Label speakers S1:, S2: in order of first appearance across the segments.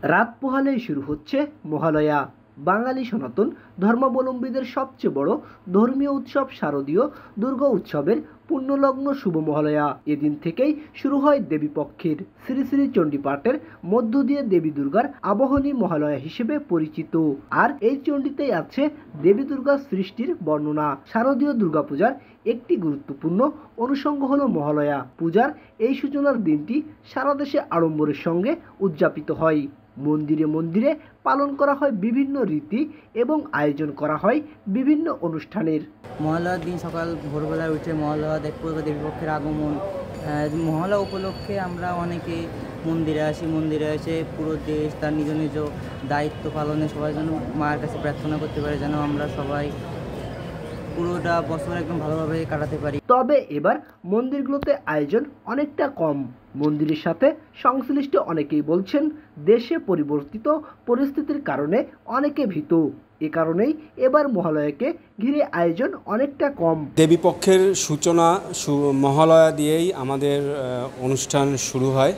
S1: রাত পোহালেই শুরু হচ্ছে মহালয়া। বাঙালি সনাতন ধর্মাবলম্বীদের সবচেয়ে বড় ধর্মীয় উৎসব শারদীয় দুর্গা উৎসবের পুণ্যলগ্ন শুভ মহালয়া। এদিন থেকেই শুরু হয় দেবীপক্ষের শ্রী শ্রী চণ্ডীপাঠের মধ্য দিয়ে দেবী দুর্গার আবাহনী মহালয়া হিসেবে পরিচিত। আর এই চণ্ডীতেই আছে দেবী দুর্গার সৃষ্টির বর্ণনা। শারদীয় দুর্গাপূজার একটি গুরুত্বপূর্ণ অনুষঙ্গ হলো মহালয়া। পূজার এই সূচনার দিনটি সারা দেশে আড়ম্বরের সঙ্গে উদযাপিত হয়। মন্দিরে মন্দিরে পালন করা হয় বিভিন্ন রীতি এবং আয়োজন করা হয় বিভিন্ন অনুষ্ঠানের।
S2: মহালয়ার দিন সকাল ভোরবেলায় উঠে মহালয়া দেখব দেবীপক্ষের আগমন। মহালয়া উপলক্ষে আমরা অনেকে মন্দিরে আসি, মন্দিরে এসে পুরো দেশ তার নিজ নিজ দায়িত্ব পালনে সবাই যেন মায়ের কাছে প্রার্থনা করতে পারে, যেন আমরা সবাই পুরোটা বছর একদম ভালোভাবে কাটাতে পারি।
S1: তবে এবার মন্দিরগুলোতে আয়োজন অনেকটা কম। মন্দিরের সাথে সংশ্লিষ্ট অনেকেই বলছেন দেশে পরিবর্তিত পরিস্থিতির কারণে অনেকে ভীত। এ কারণেই এবার মহালয়াকে ঘিরে আয়োজন অনেকটা কম।
S3: দেবীপক্ষের সূচনা মহালয়া দিয়েই আমাদের অনুষ্ঠান শুরু হয়।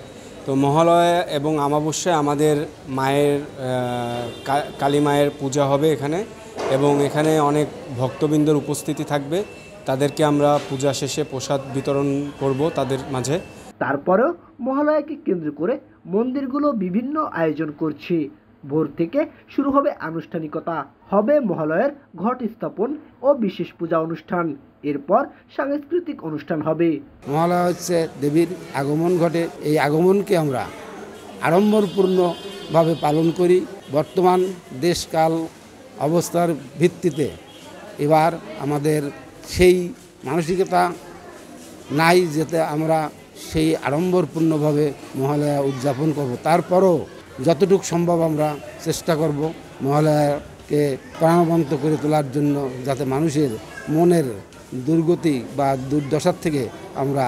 S3: তো মহালয়া এবং অমাবস্যায় আমাদের মায়ের কালী মায়ের পূজা হবে এখানে, এবং এখানে অনেক ভক্তবৃন্দের উপস্থিতি থাকবে। তাদেরকে আমরা পূজা শেষে প্রসাদ বিতরণ করব তাদের মাঝে।
S1: তারপরেও মহালয়াকে কেন্দ্র করে মন্দিরগুলো বিভিন্ন আয়োজন করছে। ভোর থেকে শুরু হবে আনুষ্ঠানিকতা, হবে মহালয়ার ঘট স্থাপন ও বিশেষ পূজা অনুষ্ঠান। এরপর সাংস্কৃতিক অনুষ্ঠান হবে।
S4: মহালয়া হচ্ছে দেবীর আগমন ঘটে। এই আগমনকে আমরা আড়ম্বরপূর্ণভাবে পালন করি। বর্তমান দেশকাল অবস্থার ভিত্তিতে এবার আমাদের সেই মানসিকতা নাই যেতে আমরা সেই আড়ম্বরপূর্ণভাবে মহালয়া উদযাপন করব। তারপরও যতটুকু সম্ভব আমরা চেষ্টা করব মহালয়াকে প্রাণবন্ত করে তোলার জন্য, যাতে মানুষের মনের দুর্গতি বা দুর্দশার থেকে আমরা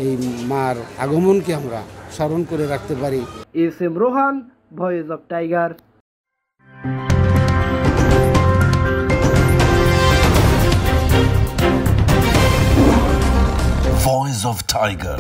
S4: এই মার আগমনকে আমরা স্মরণ করে রাখতে পারি।
S1: SM. Rohan, voice of tiger.
S5: Voice of Tiger.